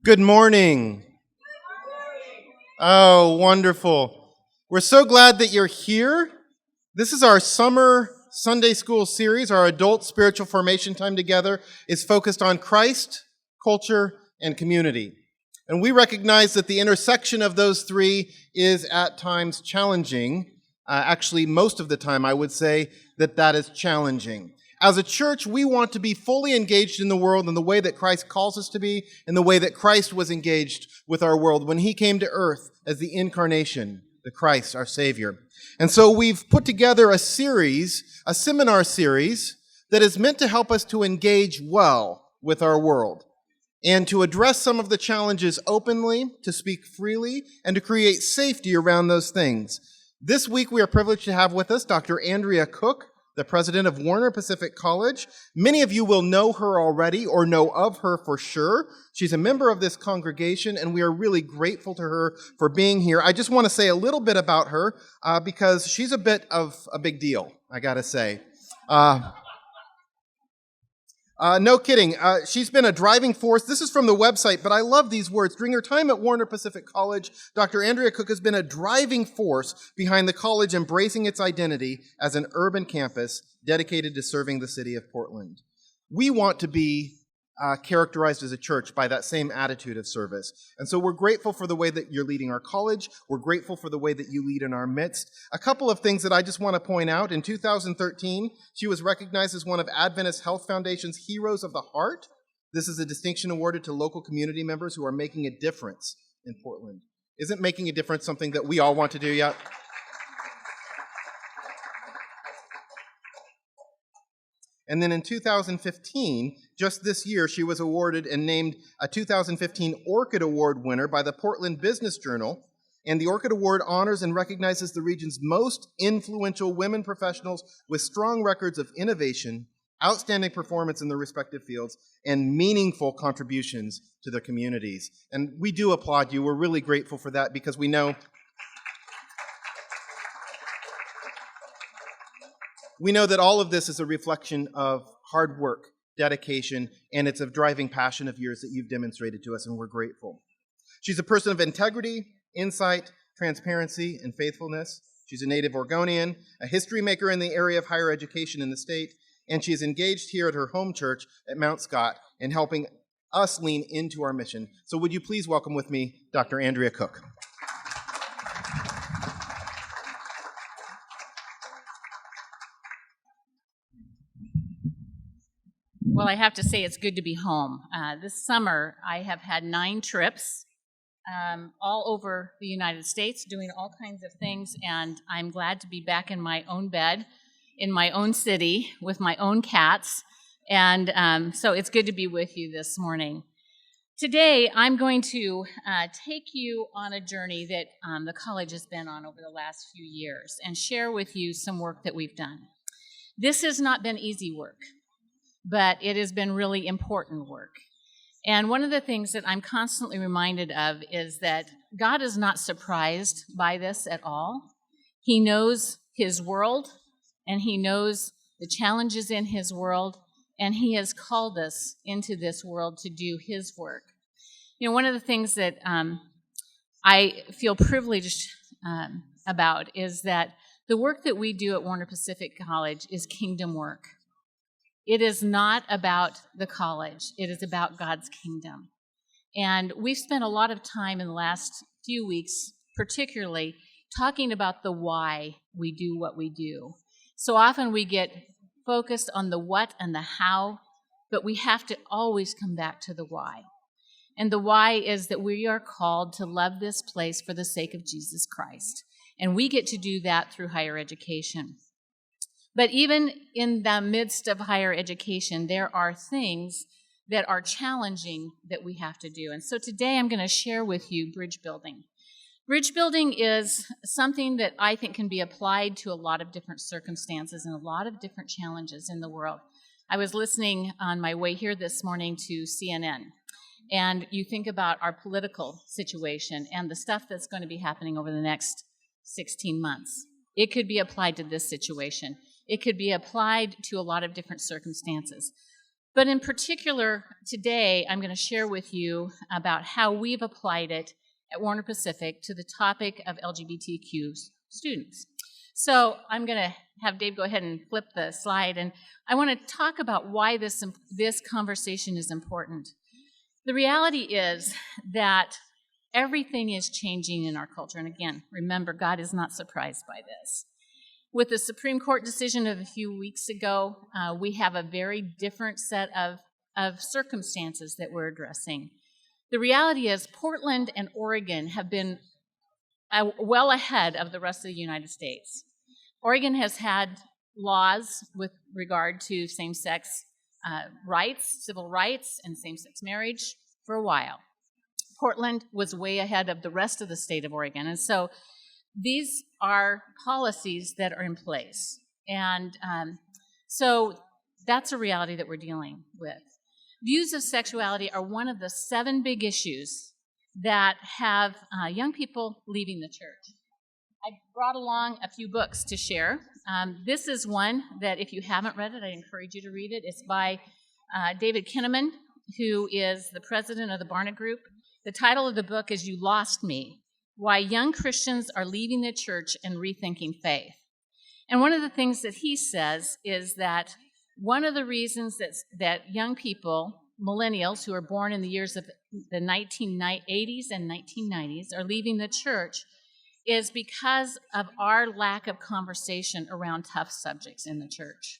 Good morning. Oh, wonderful. We're so glad that you're here. This is our summer Sunday school series. Our adult spiritual formation time together is focused on Christ, culture, and community. And we recognize that the intersection of those three is at times challenging. Actually, most of the time, I would say that is challenging. As a church, we want to be fully engaged in the world in the way that Christ calls us to be, in the way that Christ was engaged with our world when he came to earth as the incarnation, the Christ, our Savior. And so we've put together a seminar series, that is meant to help us to engage well with our world and to address some of the challenges openly, to speak freely, and to create safety around those things. This week, we are privileged to have with us Dr. Andrea Cook, the president of Warner Pacific College. Many of you will know her already or know of her for sure. She's a member of this congregation, and we are really grateful to her for being here. I just want to say a little bit about her because she's a bit of a big deal, I got to say. No kidding. She's been a driving force. This is from the website, but I love these words. During her time at Warner Pacific College, Dr. Andrea Cook has been a driving force behind the college embracing its identity as an urban campus dedicated to serving the city of Portland. We want to be characterized as a church by that same attitude of service. And so we're grateful for the way that you're leading our college. We're grateful for the way that you lead in our midst. A couple of things that I just want to point out. In 2013, she was recognized as one of Adventist Health Foundation's Heroes of the Heart. This is a distinction awarded to local community members who are making a difference in Portland. Isn't making a difference something that we all want to do yet? And then in 2015, just this year, she was awarded and named a 2015 Orchid Award winner by the Portland Business Journal. And the Orchid Award honors and recognizes the region's most influential women professionals with strong records of innovation, outstanding performance in their respective fields, and meaningful contributions to their communities. And we do applaud you. We're really grateful for that because we know that all of this is a reflection of hard work, dedication, and it's a driving passion of yours that you've demonstrated to us, and we're grateful. She's a person of integrity, insight, transparency, and faithfulness. She's a native Oregonian, a history maker in the area of higher education in the state, and she is engaged here at her home church at Mount Scott in helping us lean into our mission. So would you please welcome with me Dr. Andrea Cook. Well, I have to say it's good to be home. This summer, I have had 9 trips all over the United States, doing all kinds of things, and I'm glad to be back in my own bed, in my own city, with my own cats, and so it's good to be with you this morning. Today, I'm going to take you on a journey that the college has been on over the last few years and share with you some work that we've done. This has not been easy work, but it has been really important work. And one of the things that I'm constantly reminded of is that God is not surprised by this at all. He knows his world, and he knows the challenges in his world, and he has called us into this world to do his work. You know, one of the things that I feel privileged about is that the work that we do at Warner Pacific College is kingdom work. It is not about the college. It is about God's kingdom. And we've spent a lot of time in the last few weeks, particularly, talking about the why we do what we do. So often we get focused on the what and the how, but we have to always come back to the why. And the why is that we are called to love this place for the sake of Jesus Christ. And we get to do that through higher education. But even in the midst of higher education, there are things that are challenging that we have to do. And so today I'm going to share with you bridge building. Bridge building is something that I think can be applied to a lot of different circumstances and a lot of different challenges in the world. I was listening on my way here this morning to CNN, and you think about our political situation and the stuff that's going to be happening over the next 16 months. It could be applied to this situation. It could be applied to a lot of different circumstances. But in particular, today, I'm going to share with you about how we've applied it at Warner Pacific to the topic of LGBTQ students. So I'm going to have Dave go ahead and flip the slide, and I want to talk about why this conversation is important. The reality is that everything is changing in our culture. And again, remember, God is not surprised by this. With the Supreme Court decision of a few weeks ago, we have a very different set of circumstances that we're addressing. The reality is Portland and Oregon have been well ahead of the rest of the United States. Oregon has had laws with regard to same-sex rights, civil rights, and same-sex marriage for a while. Portland was way ahead of the rest of the state of Oregon, and so these are policies that are in place. And so that's a reality that we're dealing with. Views of sexuality are one of the 7 big issues that have young people leaving the church. I brought along a few books to share. This is one that if you haven't read it, I encourage you to read it. It's by David Kinnaman, who is the president of the Barna Group. The title of the book is You Lost Me: Why Young Christians Are Leaving the Church and Rethinking Faith. And one of the things that he says is that one of the reasons that young people, millennials who are born in the years of the 1980s and 1990s, are leaving the church is because of our lack of conversation around tough subjects in the church.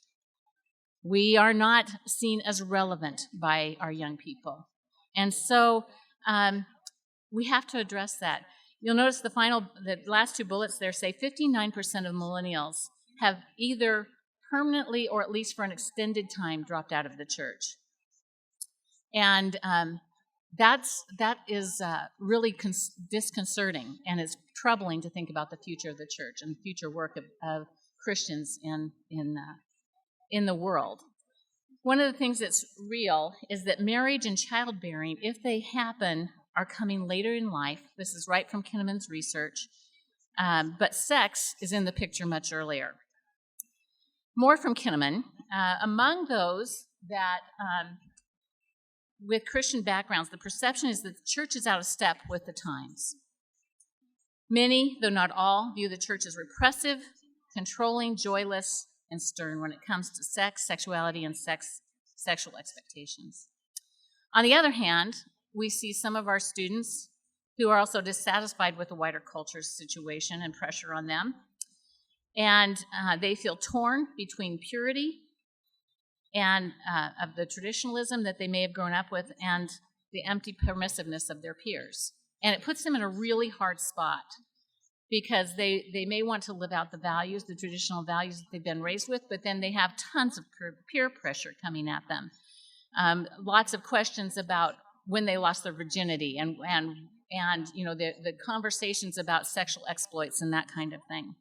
We are not seen as relevant by our young people. And so we have to address that. You'll notice the last 2 bullets there say 59% of millennials have either permanently or at least for an extended time dropped out of the church. And that is really disconcerting, and it's troubling to think about the future of the church and the future work of Christians in the world. One of the things that's real is that marriage and childbearing, if they happen, are coming later in life. This is right from Kinnaman's research. But sex is in the picture much earlier. More from Kinnaman. Among those that with Christian backgrounds, the perception is that the church is out of step with the times. Many, though not all, view the church as repressive, controlling, joyless, and stern when it comes to sex, sexuality, and sexual expectations. On the other hand, we see some of our students who are also dissatisfied with the wider culture situation and pressure on them. And they feel torn between purity and of the traditionalism that they may have grown up with and the empty permissiveness of their peers. And it puts them in a really hard spot because they may want to live out the values, the traditional values that they've been raised with, but then they have tons of peer pressure coming at them. Lots of questions about when they lost their virginity and you know the conversations about sexual exploits and that kind of thing.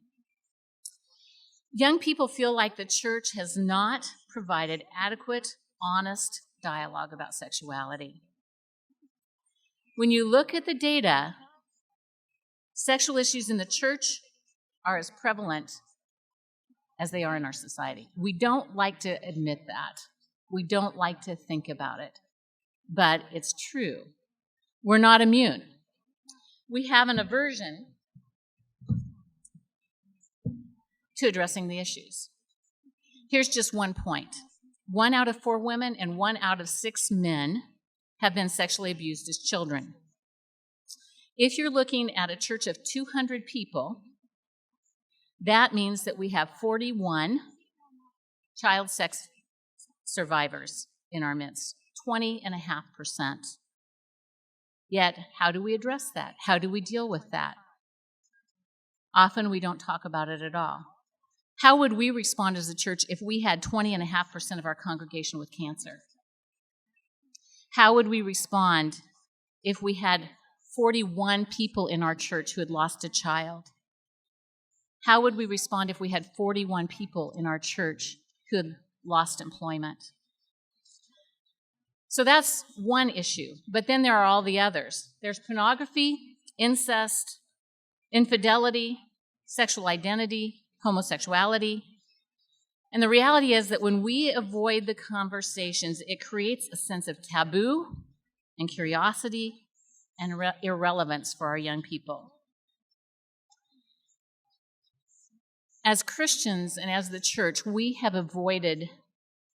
Young people feel like the church has not provided adequate, honest dialogue about sexuality. When you look at the data, sexual issues in the church are as prevalent as they are in our society. We don't like to admit that. We don't like to think about it. But it's true. We're not immune. We have an aversion to addressing the issues. Here's just one point. 1 out of 4 women and 1 out of 6 men have been sexually abused as children. If you're looking at a church of 200 people, that means that we have 41 child sex survivors in our midst, 20.5%. Yet, how do we address that? How do we deal with that? Often we don't talk about it at all. How would we respond as a church if we had 20.5% of our congregation with cancer? How would we respond if we had 41 people in our church who had lost a child? How would we respond if we had 41 people in our church who had lost employment? So that's one issue. But then there are all the others. There's pornography, incest, infidelity, sexual identity, homosexuality. And the reality is that when we avoid the conversations, it creates a sense of taboo and curiosity and irrelevance for our young people. As Christians and as the church, we have avoided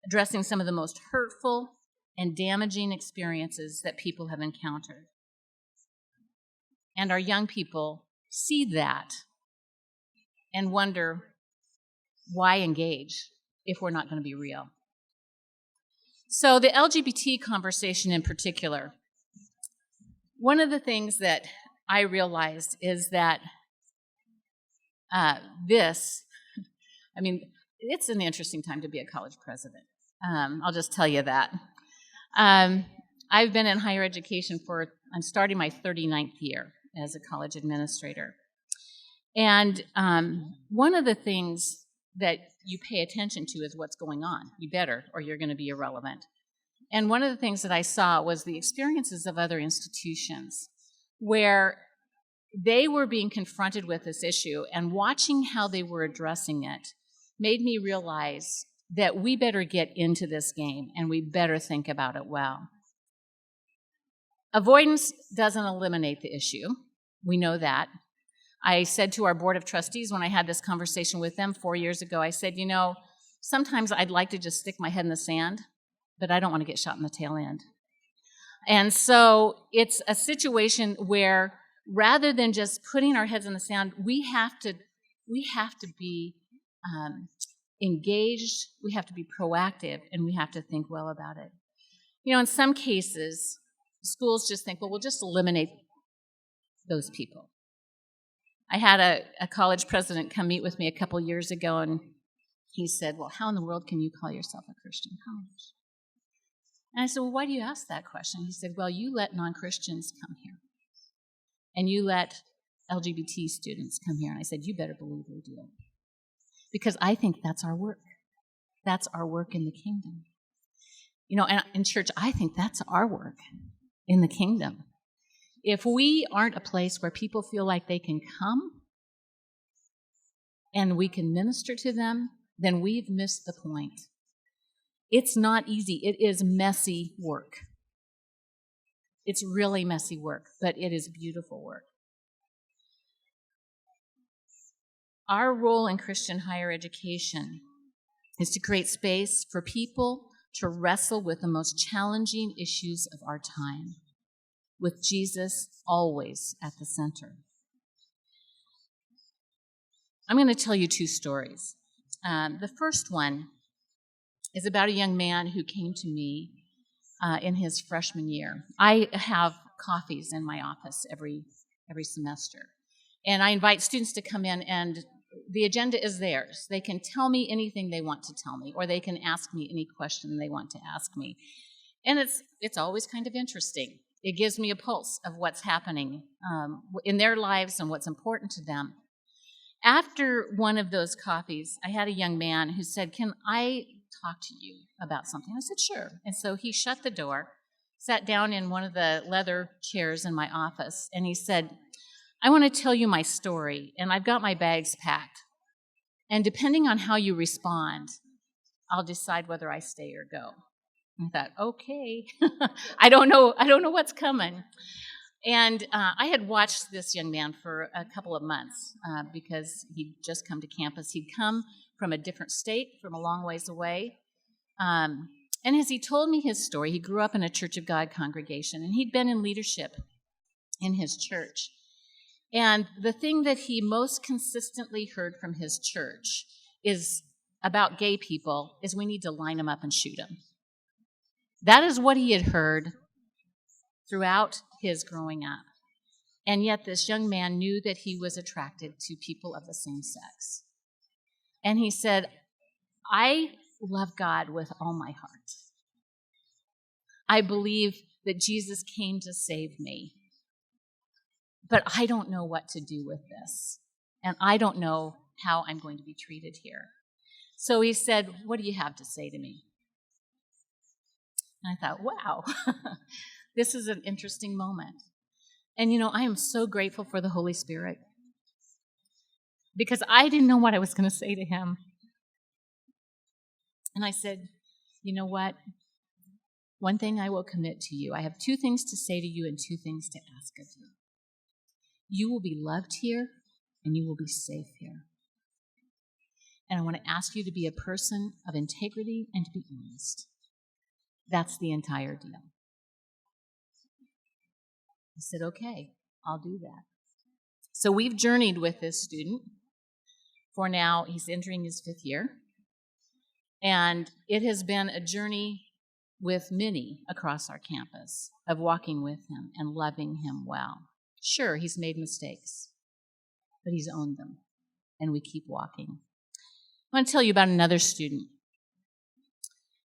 addressing some of the most hurtful and damaging experiences that people have encountered. And our young people see that and wonder, why engage if we're not going to be real? So the LGBT conversation in particular, one of the things that I realized is that it's an interesting time to be a college president. I'll just tell you that. I've been in higher education I'm starting my 39th year as a college administrator. And one of the things that you pay attention to is what's going on. You better, or you're going to be irrelevant. And one of the things that I saw was the experiences of other institutions where they were being confronted with this issue, and watching how they were addressing it made me realize that we better get into this game and we better think about it well. Avoidance doesn't eliminate the issue. We know that. I said to our board of trustees when I had this conversation with them 4 years ago, I said, sometimes I'd like to just stick my head in the sand, but I don't want to get shot in the tail end. And so it's a situation where rather than just putting our heads in the sand, we have to be engaged, we have to be proactive, and we have to think well about it. In some cases, schools just think, well, we'll just eliminate those people. I had a college president come meet with me a couple years ago, and he said, well, how in the world can you call yourself a Christian college? And I said, well, why do you ask that question? He said, well, you let non-Christians come here, and you let LGBT students come here. And I said, you better believe we do. Because I think that's our work. That's our work in the kingdom. And in church, I think that's our work in the kingdom. If we aren't a place where people feel like they can come and we can minister to them, then we've missed the point. It's not easy. It is messy work. It's really messy work, but it is beautiful work. Our role in Christian higher education is to create space for people to wrestle with the most challenging issues of our time, with Jesus always at the center. I'm going to tell you 2 stories. The first one is about a young man who came to me in his freshman year. I have coffees in my office every semester, and I invite students to come in, and the agenda is theirs. They can tell me anything they want to tell me, or they can ask me any question they want to ask me. And it's always kind of interesting. It gives me a pulse of what's happening in their lives and what's important to them. After one of those coffees, I had a young man who said, "Can I talk to you about something?" I said, "Sure." And so he shut the door, sat down in one of the leather chairs in my office, and he said, "I want to tell you my story, and I've got my bags packed. And depending on how you respond, I'll decide whether I stay or go." I thought, okay, I don't know what's coming. And I had watched this young man for a couple of months because he'd just come to campus. He'd come from a different state, from a long ways away. And as he told me his story, he grew up in a Church of God congregation, and he'd been in leadership in his church. And the thing that he most consistently heard from his church is about gay people is we need to line them up and shoot them. That is what he had heard throughout his growing up. And yet this young man knew that he was attracted to people of the same sex. And he said, "I love God with all my heart. I believe that Jesus came to save me. But I don't know what to do with this. And I don't know how I'm going to be treated here." So he said, "What do you have to say to me?" And I thought, wow, this is an interesting moment. And I am so grateful for the Holy Spirit because I didn't know what I was going to say to him. And I said, you know what? One thing I will commit to you. I have 2 things to say to you and 2 things to ask of you. You will be loved here, and you will be safe here. And I want to ask you to be a person of integrity and to be honest. That's the entire deal. I said, okay, I'll do that. So we've journeyed with this student for now. He's entering his 5th year. And it has been a journey with many across our campus of walking with him and loving him well. Sure, he's made mistakes, but he's owned them, and we keep walking. I want to tell you about another student.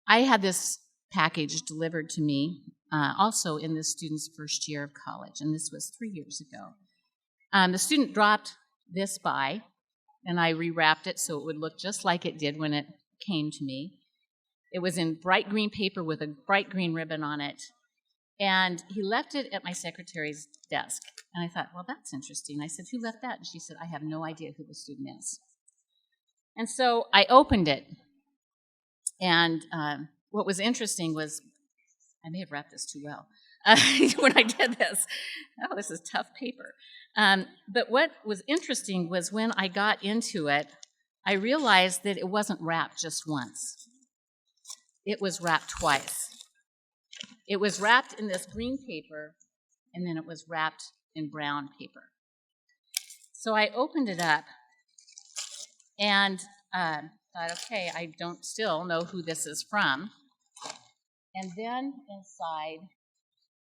I had this package delivered to me also in this student's first year of college, and this was 3 years ago. The student dropped this by, and I rewrapped it so it would look just like it did when it came to me. It was in bright green paper with a bright green ribbon on it, and he left it at my secretary's desk. And I thought, well, that's interesting. I said, who left that? And she said, I have no idea who the student is. And so I opened it, and what was interesting was, I may have wrapped this too well when I did this. Oh, this is tough paper. But what was interesting was when I got into it, I realized that it wasn't wrapped just once. It was wrapped twice. It was wrapped in this green paper, and then it was wrapped in brown paper. So I opened it up and thought, okay, I don't still know who this is from. And then inside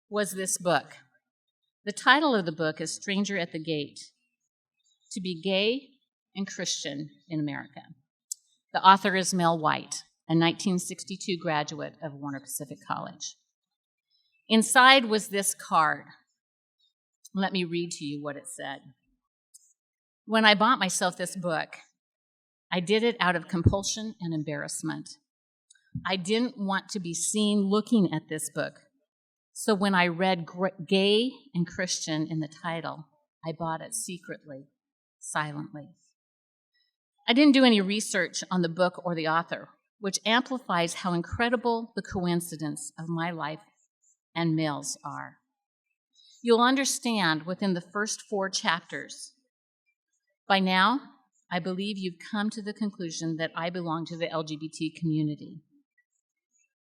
was this book. The title of the book is Stranger at the Gate, To Be Gay and Christian in America. The author is Mel White, a 1962 graduate of Warner Pacific College. Inside was this card. Let me read to you what it said. When I bought myself this book, I did it out of compulsion and embarrassment. I didn't want to be seen looking at this book. So when I read gay and Christian in the title, I bought it secretly, silently. I didn't do any research on the book or the author, which amplifies how incredible the coincidence of my life and Mel's are. You'll understand within the first 4 chapters. By now, I believe you've come to the conclusion that I belong to the LGBT community.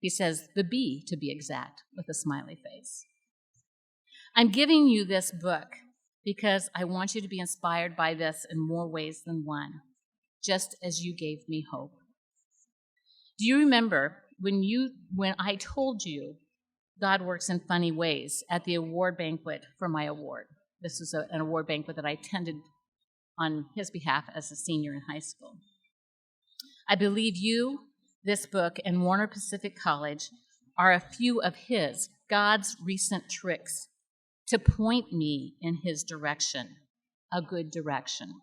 He says, the B to be exact, with a smiley face. I'm giving you this book because I want you to be inspired by this in more ways than one, just as you gave me hope. Do you remember when I told you God works in funny ways at the award banquet for my award? This was an award banquet that I attended on his behalf as a senior in high school. I believe you, this book, and Warner Pacific College are a few of God's recent tricks to point me in his direction, a good direction.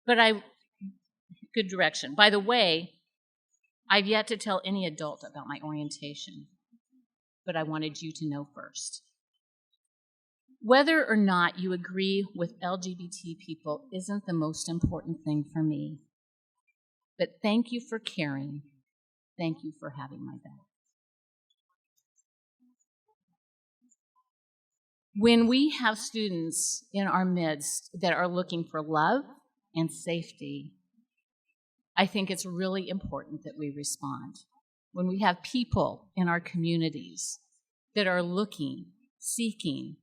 Good direction. By the way, I've yet to tell any adult about my orientation, but I wanted you to know first. Whether or not you agree with LGBT people isn't the most important thing for me. But thank you for caring. Thank you for having my back. When we have students in our midst that are looking for love and safety, I think it's really important that we respond. When we have people in our communities that are looking, seeking,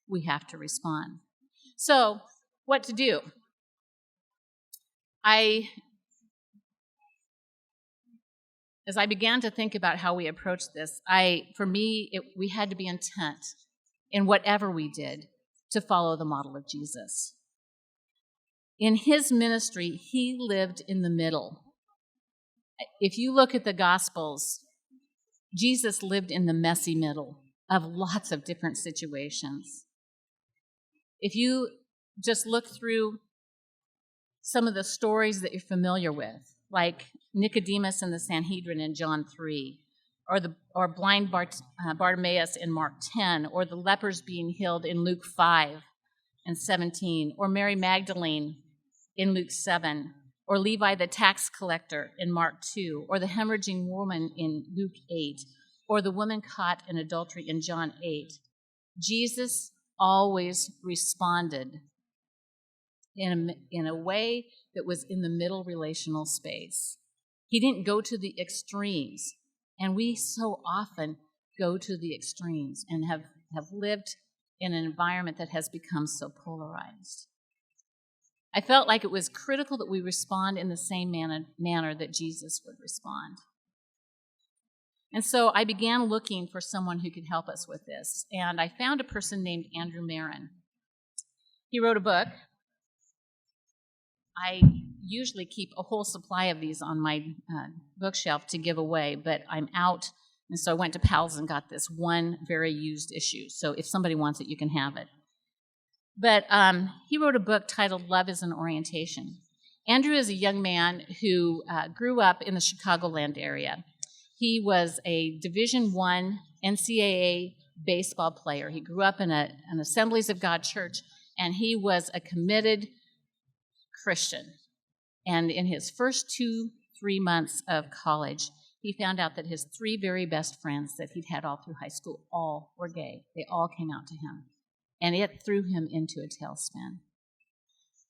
we have to respond. So, what to do? As I began to think about how we approach this, we had to be intent in whatever we did to follow the model of Jesus. In his ministry, he lived in the middle. If you look at the Gospels, Jesus lived in the messy middle of lots of different situations. If you just look through some of the stories that you're familiar with, like Nicodemus and the Sanhedrin in John 3, or blind Bartimaeus in Mark 10, or the lepers being healed in Luke 5 and 17, or Mary Magdalene in Luke 7, or Levi the tax collector in Mark 2, or the hemorrhaging woman in Luke 8, or the woman caught in adultery in John 8, Jesus always responded in a way that was in the middle relational space. He didn't go to the extremes, and we so often go to the extremes and have lived in an environment that has become so polarized. I felt like it was critical that we respond in the same manner that Jesus would respond. And so I began looking for someone who could help us with this, and I found a person named Andrew Marin. He wrote a book. I usually keep a whole supply of these on my bookshelf to give away, but I'm out, and so I went to Powell's and got this one very used issue. So if somebody wants it, you can have it. But he wrote a book titled Love is an Orientation. Andrew is a young man who grew up in the Chicagoland area. He was a Division I NCAA baseball player. He grew up in an Assemblies of God church, and he was a committed Christian. And in his first 2-3 months of college, he found out that his 3 very best friends that he'd had all through high school all were gay. They all came out to him. And it threw him into a tailspin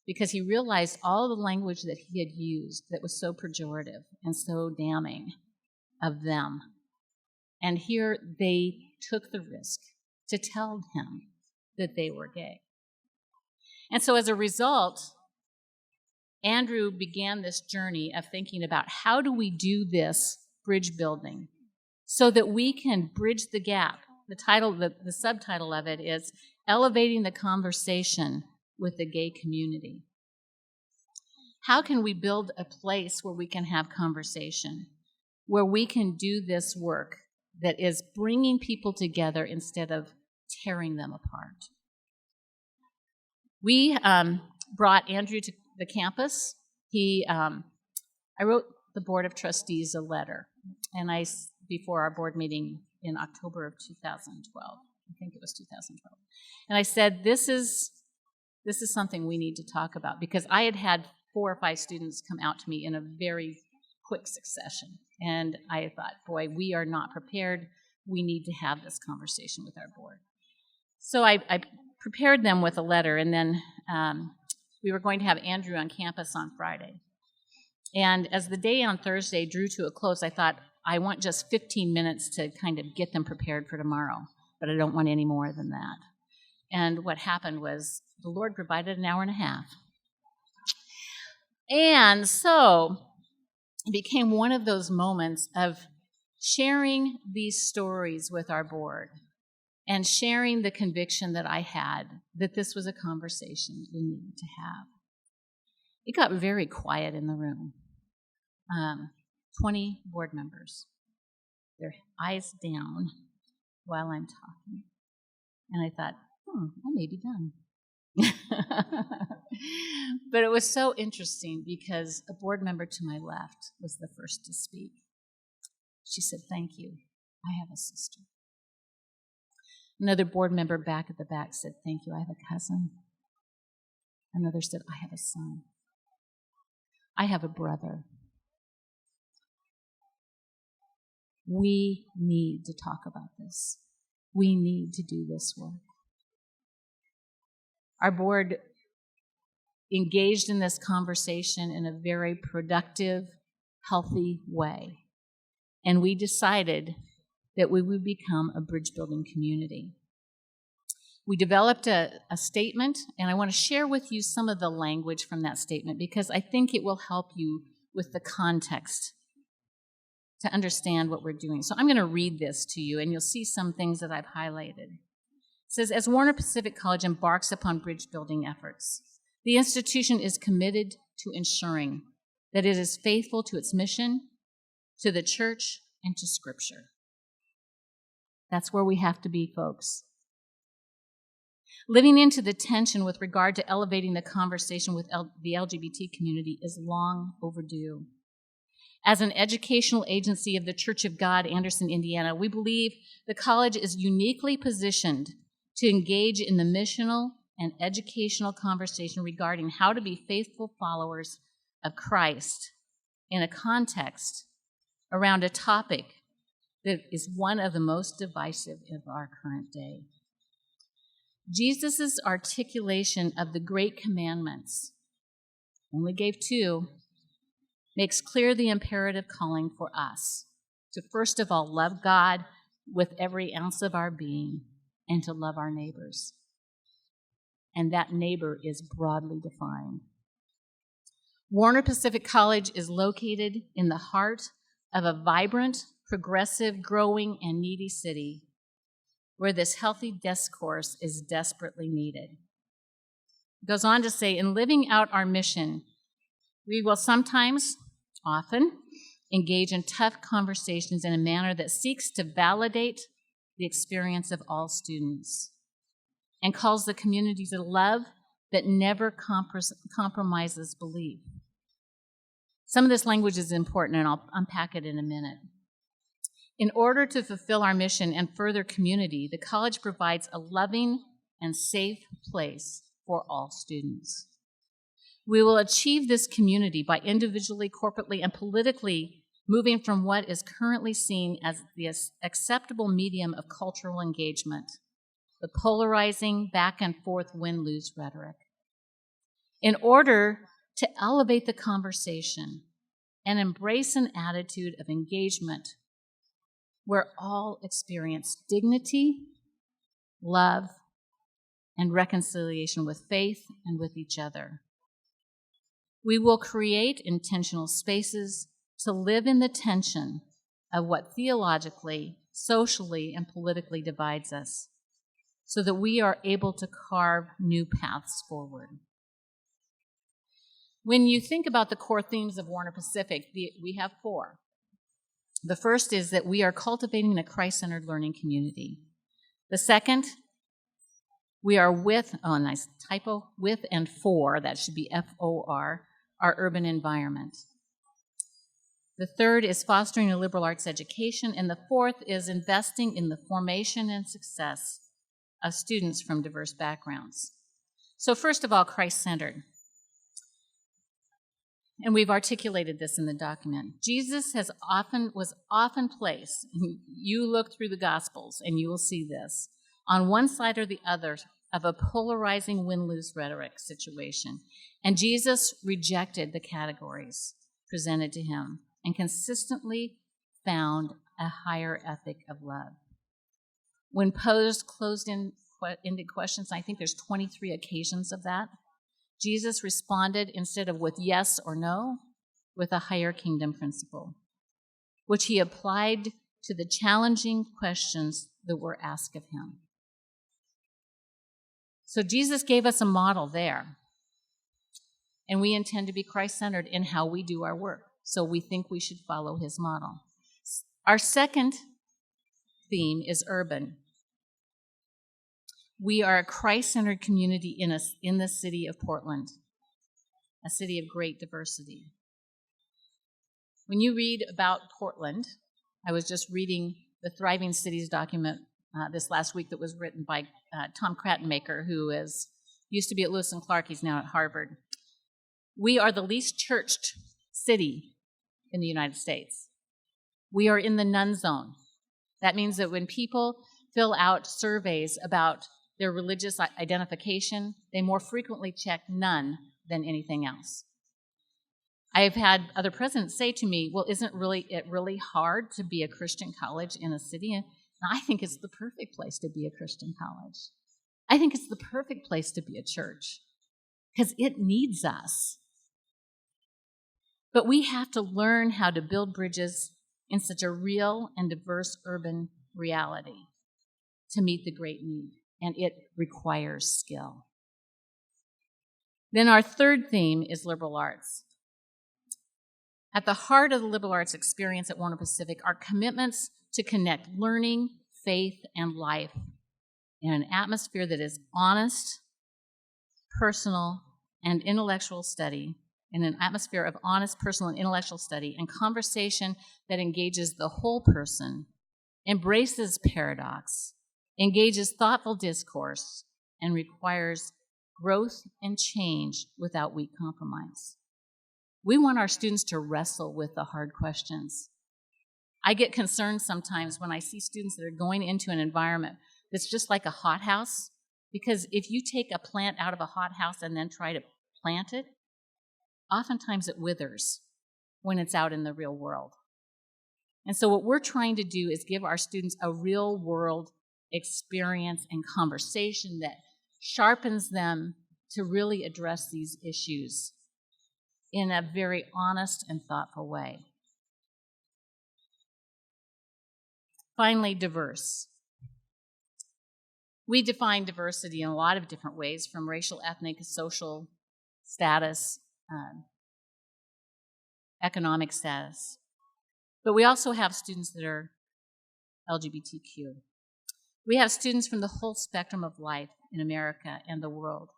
because he realized all the language that he had used that was so pejorative and so damning of them. And here they took the risk to tell him that they were gay. And so as a result, Andrew began this journey of thinking about how do we do this bridge building so that we can bridge the gap. The subtitle of it is Elevating the Conversation with the Gay Community. How can we build a place where we can have conversation, where we can do this work that is bringing people together instead of tearing them apart? We brought Andrew to the campus. I wrote the Board of Trustees a letter, and before our board meeting in October of 2012. I think it was 2012. And I said, this is something we need to talk about, because I had 4 or 5 students come out to me in a very quick succession. And I thought, boy, we are not prepared. We need to have this conversation with our board. So I prepared them with a letter, and then we were going to have Andrew on campus on Friday. And as the day on Thursday drew to a close, I thought, I want just 15 minutes to kind of get them prepared for tomorrow, but I don't want any more than that. And what happened was the Lord provided an hour and a half. And so it became one of those moments of sharing these stories with our board and sharing the conviction that I had that this was a conversation we needed to have. It got very quiet in the room. 20 board members, their eyes down while I'm talking. And I thought, I may be done. But it was so interesting because a board member to my left was the first to speak. She said, "Thank you. I have a sister." Another board member back at the back said, "Thank you. I have a cousin." Another said, "I have a son. I have a brother." We need to talk about this. We need to do this work. Our board engaged in this conversation in a very productive, healthy way. And we decided that we would become a bridge-building community. We developed a statement, and I want to share with you some of the language from that statement because I think it will help you with the context to understand what we're doing. So I'm going to read this to you, and you'll see some things that I've highlighted. It says, as Warner Pacific College embarks upon bridge-building efforts, the institution is committed to ensuring that it is faithful to its mission, to the church, and to Scripture. That's where we have to be, folks. Living into the tension with regard to elevating the conversation with the LGBT community is long overdue. As an educational agency of the Church of God, Anderson, Indiana, we believe the college is uniquely positioned to engage in the missional and educational conversation regarding how to be faithful followers of Christ in a context around a topic that is one of the most divisive of our current day. Jesus' articulation of the great commandments, only gave 2, makes clear the imperative calling for us to first of all love God with every ounce of our being and to love our neighbors. And that neighbor is broadly defined. Warner Pacific College is located in the heart of a vibrant, progressive, growing, and needy city where this healthy discourse is desperately needed. It goes on to say, in living out our mission, we will sometimes, often, engage in tough conversations in a manner that seeks to validate the experience of all students and calls the community to love that never compromises belief. Some of this language is important, and I'll unpack it in a minute. In order to fulfill our mission and further community, the college provides a loving and safe place for all students. We will achieve this community by individually, corporately, and politically moving from what is currently seen as the acceptable medium of cultural engagement, the polarizing back and forth win-lose rhetoric. In order to elevate the conversation and embrace an attitude of engagement where all experience dignity, love, and reconciliation with faith and with each other. We will create intentional spaces to live in the tension of what theologically, socially, and politically divides us, so that we are able to carve new paths forward. When you think about the core themes of Warner Pacific, we have 4. The first is that we are cultivating a Christ-centered learning community. The second, we are with and for, that should be F-O-R, our urban environment. The third is fostering a liberal arts education, and the fourth is investing in the formation and success of students from diverse backgrounds. So first of all, Christ-centered. And we've articulated this in the document. Jesus was often placed, and you look through the Gospels and you will see this, on one side or the other of a polarizing win-lose rhetoric situation. And Jesus rejected the categories presented to him and consistently found a higher ethic of love. When posed closed-ended questions, I think there's 23 occasions of that, Jesus responded instead of with yes or no, with a higher kingdom principle, which he applied to the challenging questions that were asked of him. So Jesus gave us a model there, and we intend to be Christ-centered in how we do our work. So we think we should follow his model. Our second theme is urban. We are a Christ-centered community in the city of Portland, a city of great diversity. When you read about Portland, I was just reading the Thriving Cities document this last week that was written by Tom Krattenmaker, who used to be at Lewis and Clark. He's now at Harvard. We are the least churched city in the United States. We are in the none zone. That means that when people fill out surveys about their religious identification, they more frequently check none than anything else. I have had other presidents say to me, well, isn't it really hard to be a Christian college in a city? And I think it's the perfect place to be a Christian college. I think it's the perfect place to be a church because it needs us. But we have to learn how to build bridges in such a real and diverse urban reality to meet the great need, and it requires skill. Then our third theme is liberal arts. At the heart of the liberal arts experience at Warner Pacific are commitments to connect learning, faith, and life in an atmosphere that is honest, personal, and intellectual study, in an atmosphere of honest, personal, and intellectual study, and conversation that engages the whole person, embraces paradox, engages thoughtful discourse, and requires growth and change without weak compromise. We want our students to wrestle with the hard questions. I get concerned sometimes when I see students that are going into an environment that's just like a hothouse, because if you take a plant out of a hothouse and then try to plant it, oftentimes it withers when it's out in the real world. And so what we're trying to do is give our students a real world experience and conversation that sharpens them to really address these issues in a very honest and thoughtful way. Finally, diverse. We define diversity in a lot of different ways, from racial, ethnic, social status, economic status. But we also have students that are LGBTQ. We have students from the whole spectrum of life in America and the world.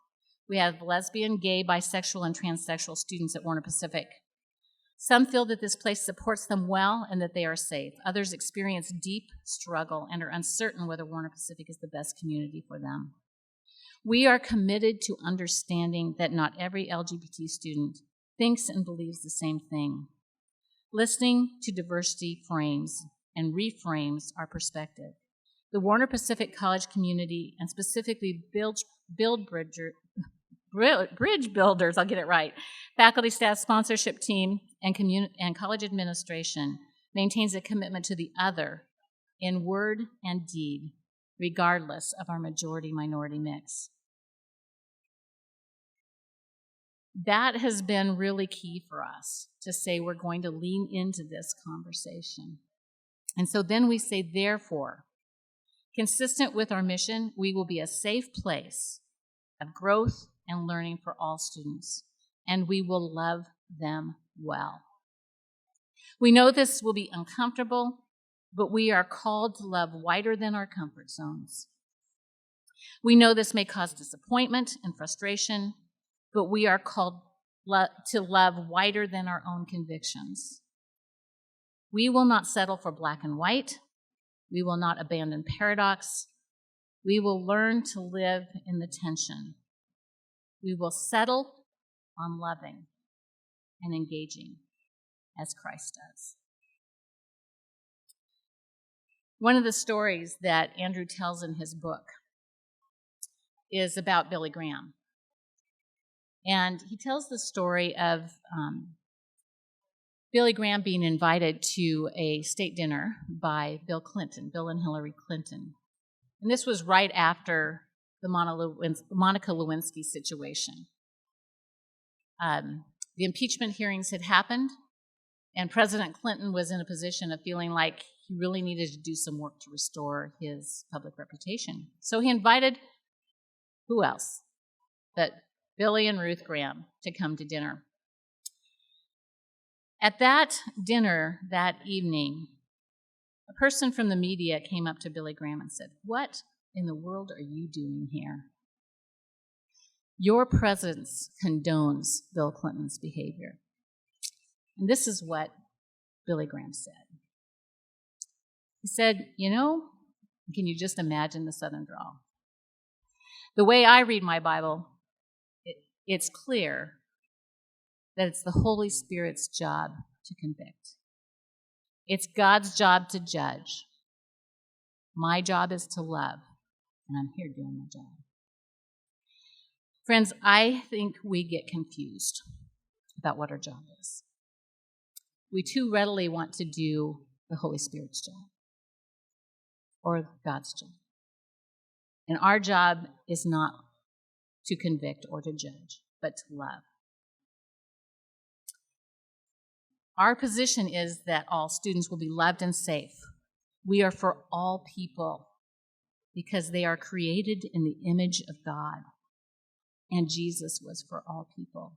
We have lesbian, gay, bisexual, and transsexual students at Warner Pacific. Some feel that this place supports them well and that they are safe. Others experience deep struggle and are uncertain whether Warner Pacific is the best community for them. We are committed to understanding that not every LGBT student thinks and believes the same thing. Listening to diversity frames and reframes our perspective. The Warner Pacific College community, and specifically Bridge Builders, I'll get it right, faculty, staff, sponsorship team, and college administration maintains a commitment to the other in word and deed, regardless of our majority-minority mix. That has been really key for us, to say we're going to lean into this conversation. And so then we say, therefore, consistent with our mission, we will be a safe place of growth and learning for all students, and we will love them well. We know this will be uncomfortable, but we are called to love wider than our comfort zones. We know this may cause disappointment and frustration, but we are called to love wider than our own convictions. We will not settle for black and white. We will not abandon paradox. We will learn to live in the tension. We will settle on loving and engaging as Christ does. One of the stories that Andrew tells in his book is about Billy Graham. And he tells the story of Billy Graham being invited to a state dinner by Bill and Hillary Clinton. And this was right after the Monica Lewinsky situation. The impeachment hearings had happened, and President Clinton was in a position of feeling like he really needed to do some work to restore his public reputation. So he invited, who else but Billy and Ruth Graham, to come to dinner. At that dinner that evening, a person from the media came up to Billy Graham and said, "What in the world are you doing here? Your presence condones Bill Clinton's behavior." And this is what Billy Graham said. He said, can you just imagine the Southern drawl? The way I read my Bible, it's clear that it's the Holy Spirit's job to convict. It's God's job to judge. My job is to love, and I'm here doing my job. Friends, I think we get confused about what our job is. We too readily want to do the Holy Spirit's job or God's job. And our job is not to convict or to judge, but to love. Our position is that all students will be loved and safe. We are for all people because they are created in the image of God, and Jesus was for all people.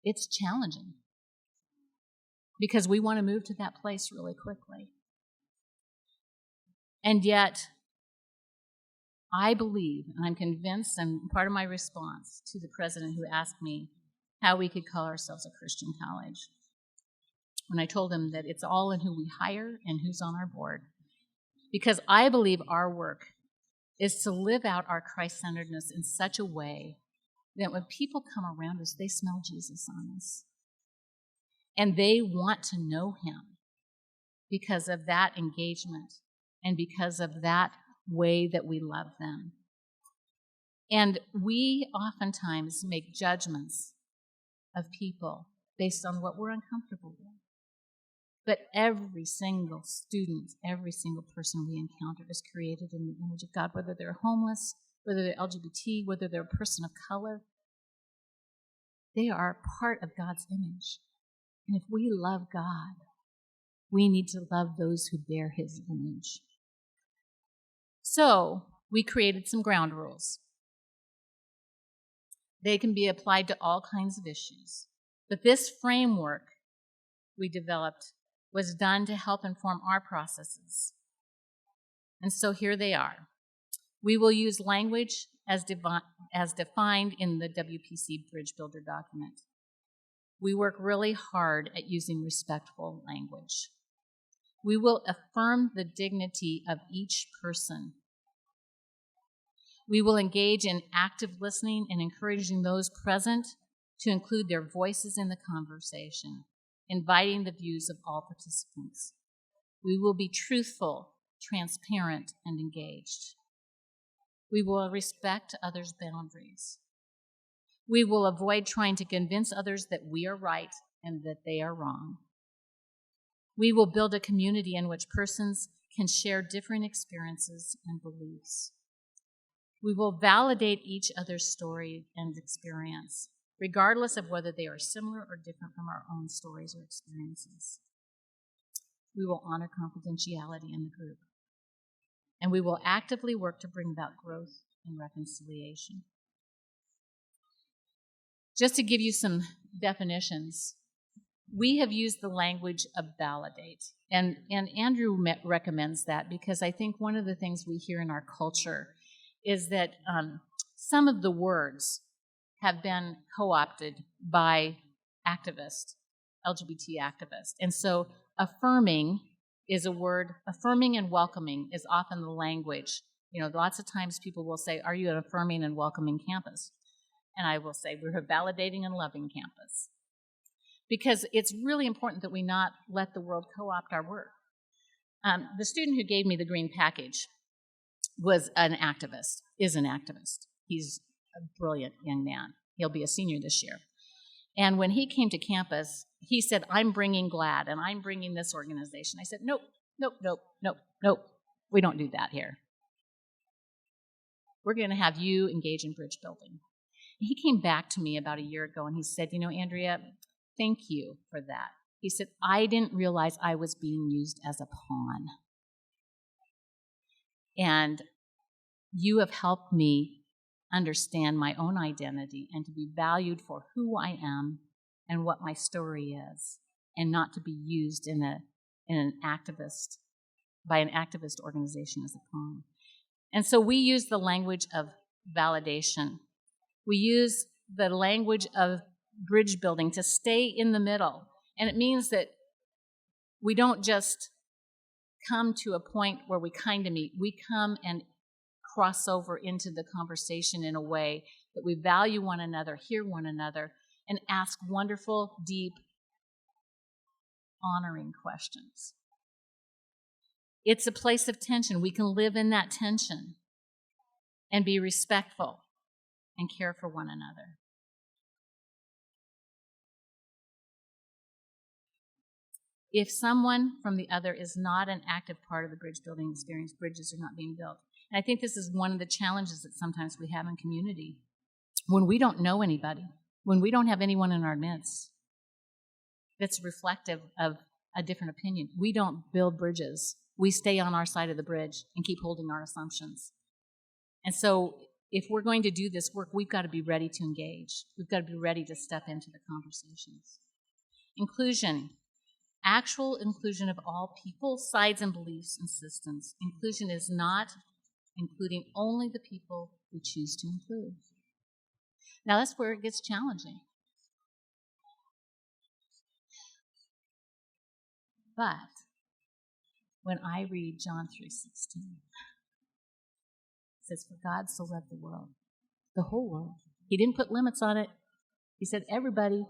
It's challenging because we want to move to that place really quickly. And yet, I believe, and I'm convinced, and part of my response to the president who asked me how we could call ourselves a Christian college, when I told him that it's all in who we hire and who's on our board, because I believe our work is to live out our Christ-centeredness in such a way that when people come around us, they smell Jesus on us. And they want to know him because of that engagement and because of that way that we love them. And we oftentimes make judgments of people based on what we're uncomfortable with. But every single student, every single person we encounter is created in the image of God, whether they're homeless, whether they're LGBT, whether they're a person of color. They are part of God's image. And if we love God, we need to love those who bear his image. So we created some ground rules. They can be applied to all kinds of issues. But this framework we developed was done to help inform our processes. And so here they are. We will use language as defined in the WPC Bridge Builder document. We work really hard at using respectful language. We will affirm the dignity of each person. We will engage in active listening and encouraging those present to include their voices in the conversation, inviting the views of all participants. We will be truthful, transparent, and engaged. We will respect others' boundaries. We will avoid trying to convince others that we are right and that they are wrong. We will build a community in which persons can share different experiences and beliefs. We will validate each other's story and experience, regardless of whether they are similar or different from our own stories or experiences. We will honor confidentiality in the group. And we will actively work to bring about growth and reconciliation. Just to give you some definitions, we have used the language of validate. And Andrew recommends that because I think one of the things we hear in our culture is that some of the words have been co-opted by activists, LGBT activists. And so affirming is a word, affirming and welcoming is often the language. You know, lots of times people will say, are you an affirming and welcoming campus? And I will say, we're a validating and loving campus. Because it's really important that we not let the world co-opt our work. The student who gave me the green package was an activist, is an activist. He's a brilliant young man. He'll be a senior this year. And when he came to campus, he said, I'm bringing GLAD, and I'm bringing this organization. I said, nope. We don't do that here. We're going to have you engage in bridge building. And he came back to me about a year ago, and he said, you know, Andrea, thank you for that. He said, I didn't realize I was being used as a pawn. And you have helped me understand my own identity and to be valued for who I am and what my story is, and not to be used in an activist, by an activist organization as a pawn. And so we use the language of validation. We use the language of bridge building to stay in the middle. And it means that we don't just come to a point where we kind of meet. We come and cross over into the conversation in a way that we value one another, hear one another, and ask wonderful, deep, honoring questions. It's a place of tension. We can live in that tension and be respectful and care for one another. If someone from the other is not an active part of the bridge building experience, bridges are not being built. And I think this is one of the challenges that sometimes we have in community. When we don't know anybody, when we don't have anyone in our midst that's reflective of a different opinion, we don't build bridges. We stay on our side of the bridge and keep holding our assumptions. And so if we're going to do this work, we've got to be ready to engage. We've got to be ready to step into the conversations. Inclusion. Actual inclusion of all people, sides, and beliefs and systems. Inclusion is not including only the people we choose to include. Now that's where it gets challenging. But when I read John 3:16, It says, for God so loved the world, the whole world. He didn't put limits on it. He said, everybody,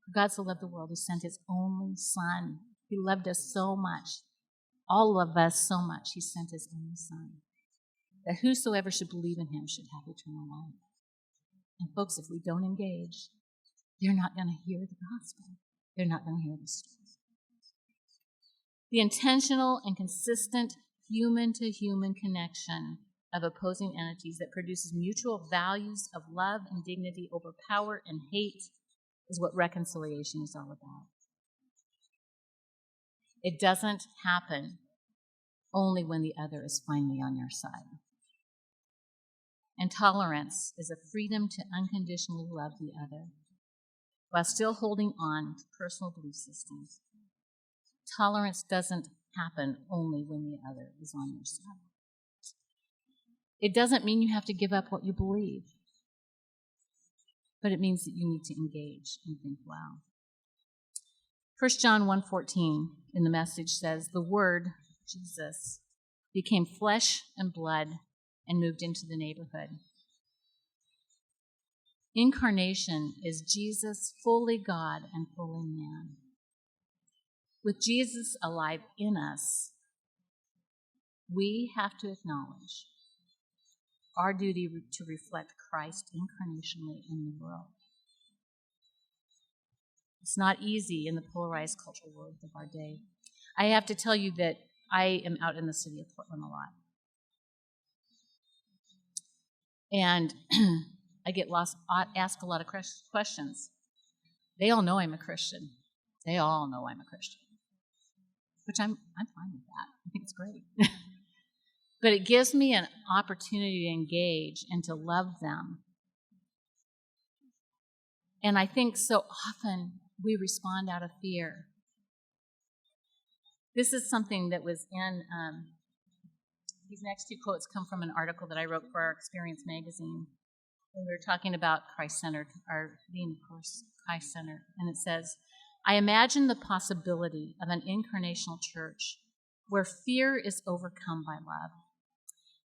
for God so loved the world, he sent his only Son. He loved us so much, all of us so much, he sent his only Son, that whosoever should believe in him should have eternal life. And folks, if we don't engage, they're not going to hear the gospel. They're not going to hear the story. The intentional and consistent human-to-human connection of opposing entities that produces mutual values of love and dignity over power and hate is what reconciliation is all about. It doesn't happen only when the other is finally on your side. And tolerance is a freedom to unconditionally love the other while still holding on to personal belief systems. Tolerance doesn't happen only when the other is on your side. It doesn't mean you have to give up what you believe, but it means that you need to engage and think, wow. 1 John 1:14 in the Message says, the Word, Jesus, became flesh and blood and moved into the neighborhood. Incarnation is Jesus fully God and fully man. With Jesus alive in us, we have to acknowledge our duty to reflect Christ incarnationally in the world. It's not easy in the polarized cultural world of our day. I have to tell you that I am out in the city of Portland a lot. And I get asked a lot of questions. They all know I'm a Christian. They all know I'm a Christian, which I'm fine with that. I think it's great. But it gives me an opportunity to engage and to love them. And I think so often we respond out of fear. This is something that was in, these next two quotes come from an article that I wrote for our Experience magazine. And we were talking about Christ-centered, our being, of course, Christ-centered. And it says, I imagine the possibility of an incarnational church where fear is overcome by love,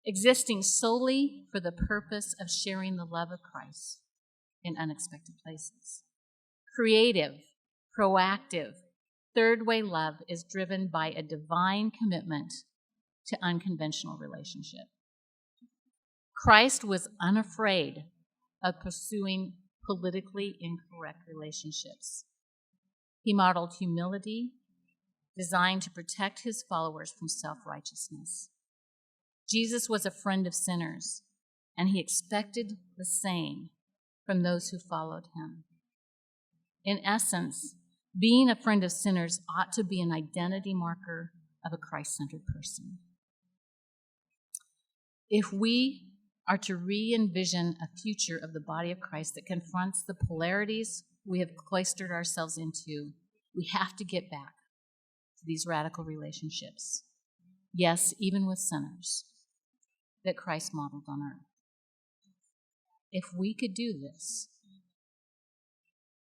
existing solely for the purpose of sharing the love of Christ in unexpected places. Creative, proactive, third-way love is driven by a divine commitment to unconventional relationship. Christ was unafraid of pursuing politically incorrect relationships. He modeled humility, designed to protect his followers from self-righteousness. Jesus was a friend of sinners, and he expected the same from those who followed him. In essence, being a friend of sinners ought to be an identity marker of a Christ-centered person. If we are to re-envision a future of the body of Christ that confronts the polarities we have cloistered ourselves into, we have to get back to these radical relationships. Yes, even with sinners that Christ modeled on earth. If we could do this,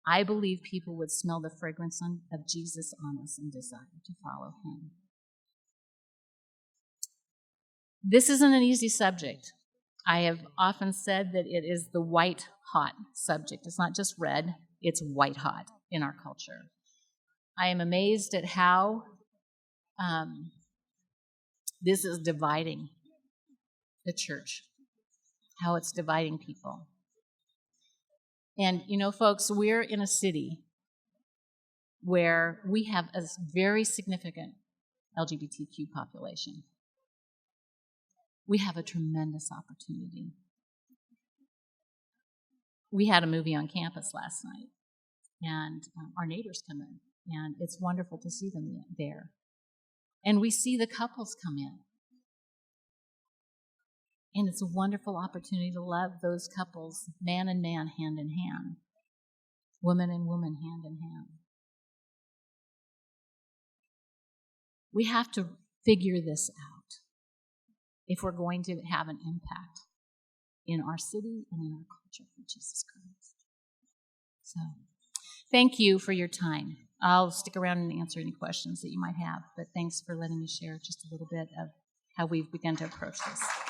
I believe people would smell the fragrance of Jesus on us and desire to follow him. This isn't an easy subject. I have often said that it is the white-hot subject. It's not just red, it's white-hot in our culture. I am amazed at how this is dividing the church, how it's dividing people. And, you know, folks, we're in a city where we have a very significant LGBTQ population. We have a tremendous opportunity. We had a movie on campus last night, and our neighbors come in, and it's wonderful to see them there. And we see the couples come in. And it's a wonderful opportunity to love those couples, man and man, hand in hand, woman and woman, hand in hand. We have to figure this out if we're going to have an impact in our city and in our culture for Jesus Christ. So, thank you for your time. I'll stick around and answer any questions that you might have, but thanks for letting me share just a little bit of how we've begun to approach this.